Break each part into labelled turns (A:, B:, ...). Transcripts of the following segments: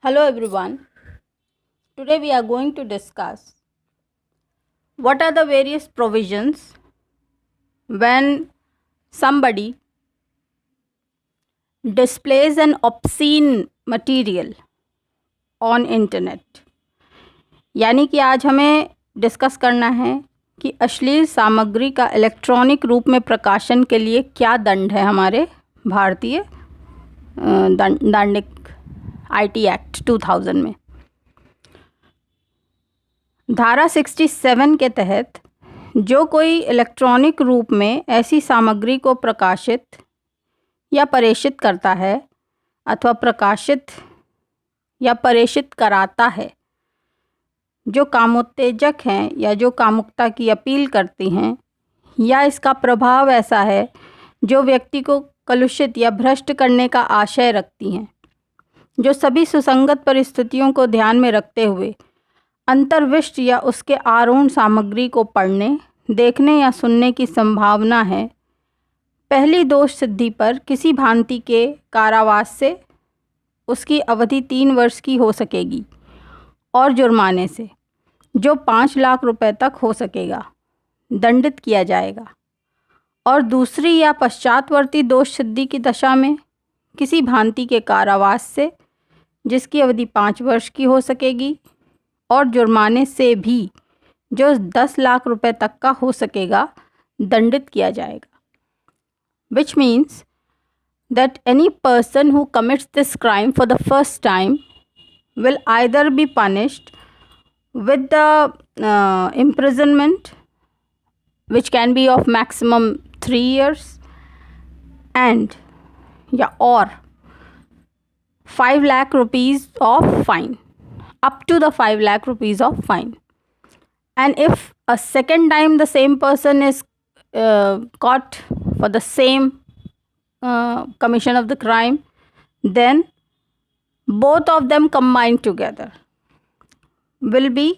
A: Hello everyone. Today we are going to discuss what are the various provisions when somebody displays an obscene material on internet. यानी कि आज हमें discuss करना है कि अश्लील सामग्री का इलेक्ट्रॉनिक रूप में प्रकाशन के लिए क्या दंड है हमारे भारतीय दंडिक आईटी एक्ट 2000 में। धारा 67 के तहत जो कोई इलेक्ट्रॉनिक रूप में ऐसी सामग्री को प्रकाशित या प्रेषित करता है अथवा प्रकाशित या प्रेषित कराता है जो कामोत्तेजक हैं या जो कामुकता की अपील करती हैं या इसका प्रभाव ऐसा है जो व्यक्ति को कलुषित या भ्रष्ट करने का आशय रखती हैं, जो सभी सुसंगत परिस्थितियों को ध्यान में रखते हुए अंतर्विष्ट या उसके आरोहण सामग्री को पढ़ने, देखने या सुनने की संभावना है, पहली दोष सिद्धि पर किसी भांति के कारावास से उसकी अवधि 3 वर्ष की हो सकेगी और जुर्माने से जो 5 लाख रुपए तक हो सकेगा दंडित किया जाएगा। और दूसरी या पश्चातवर्ती दोष सिद्धि की दशा में किसी भांति के कारावास से जिसकी अवधि 5 वर्ष की हो सकेगी और जुर्माने से भी जो 10 लाख रुपए तक का हो सकेगा दंडित किया जाएगा। Which means that any person who commits this crime for the first time will either be punished with the imprisonment which can be of maximum 3 years and or 5 lakh rupees of fine, up to the 5 lakh rupees of fine. And if a second time the same person is caught for the same commission of the crime, then both of them combined together will be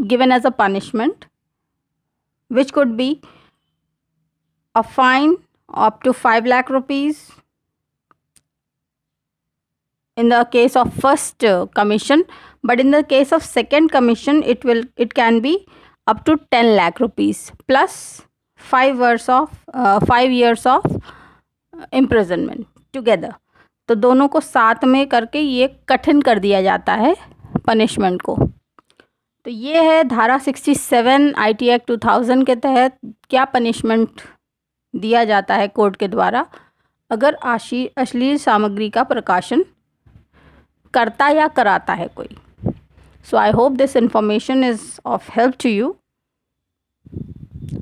A: given as a punishment, which could be a fine up to 5 lakh rupees in the case of first commission, but in the case of second commission it can be up to 10 lakh rupees plus 5 years of imprisonment together. तो दोनों को साथ में करके ये कठिन कर दिया जाता है पनिशमेंट को। तो ये है धारा 67 आईटी एक्ट 2000 के तहत क्या पनिशमेंट दिया जाता है कोर्ट के द्वारा अगर अश्लील सामग्री का प्रकाशन करता या कराता है कोई। So I hope this information is of help to you.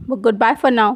A: Goodbye for now.